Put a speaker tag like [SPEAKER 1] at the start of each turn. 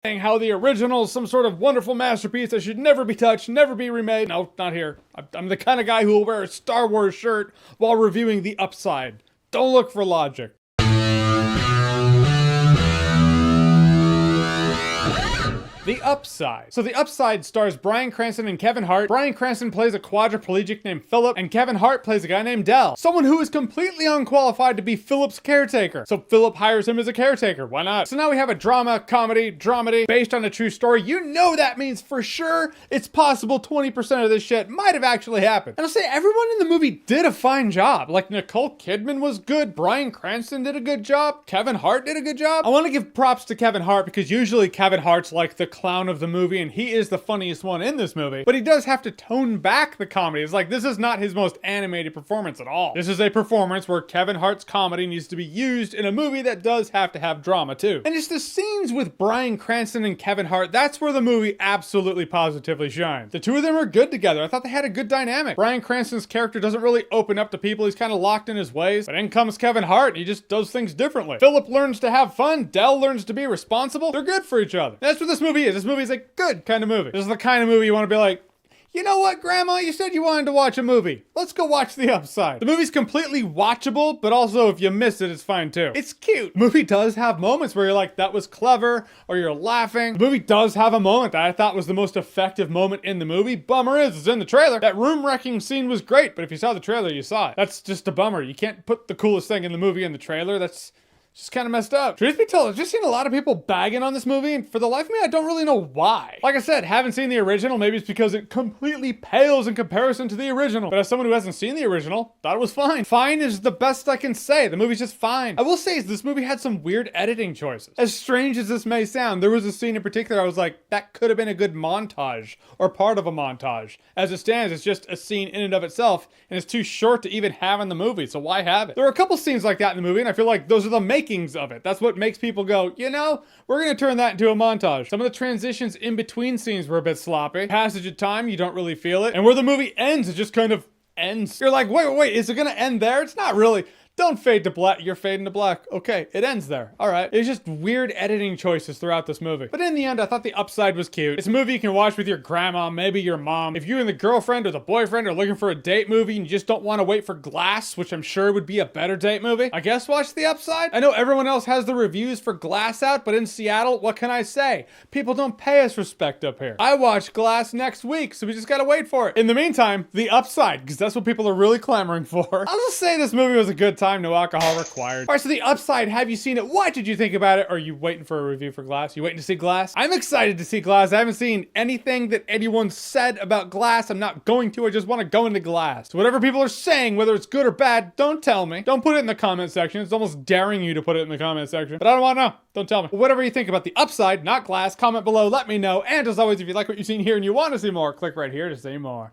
[SPEAKER 1] saying how the original is some sort of wonderful masterpiece that should never be touched, never be remade. No, not here. I'm the kind of guy who will wear a Star Wars shirt while reviewing The Upside. Don't look for logic. The Upside. So The Upside stars Bryan Cranston and Kevin Hart. Bryan Cranston plays a quadriplegic named Philip, and Kevin Hart plays a guy named Del, someone who is completely unqualified to be Philip's caretaker. So Philip hires him as a caretaker. Why not? So now we have a drama, comedy, dramedy based on a true story. You know that means for sure it's possible 20% of this shit might have actually happened. And I'll say everyone in the movie did a fine job. Like Nicole Kidman was good. Bryan Cranston did a good job. Kevin Hart did a good job. I want to give props to Kevin Hart because usually Kevin Hart's like the clown of the movie and he is the funniest one in this movie, but he does have to tone back the comedy. It's like, this is not his most animated performance at all. This is a performance where Kevin Hart's comedy needs to be used in a movie that does have to have drama too. And it's the scenes with Bryan Cranston and Kevin Hart, that's where the movie absolutely positively shines. The two of them are good together. I thought they had a good dynamic. Bryan Cranston's character doesn't really open up to people. He's kind of locked in his ways, but in comes Kevin Hart and he just does things differently. Philip learns to have fun. Del learns to be responsible. They're good for each other. And that's what this movie is. This movie is a good kind of movie. This is the kind of movie you want to be like, you know what, Grandma? You said you wanted to watch a movie. Let's go watch The Upside. The movie's completely watchable, but also if you miss it, it's fine too. It's cute. The movie does have moments where you're like, that was clever, or you're laughing. The movie does have a moment that I thought was the most effective moment in the movie. Bummer is, it's in the trailer. That room wrecking scene was great, but if you saw the trailer, you saw it. That's just a bummer. You can't put the coolest thing in the movie in the trailer. That's just kind of messed up. Truth be told, I've just seen a lot of people bagging on this movie, and for the life of me, I don't really know why. Like I said, haven't seen the original. Maybe it's because it completely pales in comparison to the original. But as someone who hasn't seen the original, thought it was fine. Fine is the best I can say. The movie's just fine. I will say this movie had some weird editing choices. As strange as this may sound, there was a scene in particular I was like, that could have been a good montage, or part of a montage. As it stands, it's just a scene in and of itself, and it's too short to even have in the movie, so why have it? There are a couple scenes like that in the movie, and I feel like those are the makings of it. That's what makes people go, you know, we're gonna turn that into a montage. Some of the transitions in between scenes were a bit sloppy. Passage of time, you don't really feel it. And where the movie ends, it just kind of ends. You're like, wait, is it gonna end there? It's not really. Don't fade to black. You're fading to black. Okay, it ends there. All right. It's just weird editing choices throughout this movie. But in the end, I thought The Upside was cute. It's a movie you can watch with your grandma, maybe your mom. If you and the girlfriend or the boyfriend are looking for a date movie and you just don't want to wait for Glass, which I'm sure would be a better date movie, I guess watch The Upside. I know everyone else has the reviews for Glass out, but in Seattle, what can I say? People don't pay us respect up here. I watch Glass next week, so we just gotta wait for it. In the meantime, The Upside, because that's what people are really clamoring for. I'll just say this movie was a good time. No alcohol required. All right, so The Upside, have you seen it? What did you think about it? Are you waiting for a review for Glass? You waiting to see Glass? I'm excited to see Glass. I haven't seen anything that anyone said about Glass. I'm not going to. I just want to go into Glass. So whatever people are saying, whether it's good or bad, don't tell me. Don't put it in the comment section. It's almost daring you to put it in the comment section. But I don't want to know. Don't tell me. But whatever you think about The Upside, not Glass, comment below. Let me know. And as always, if you like what you've seen here and you want to see more, click right here to see more.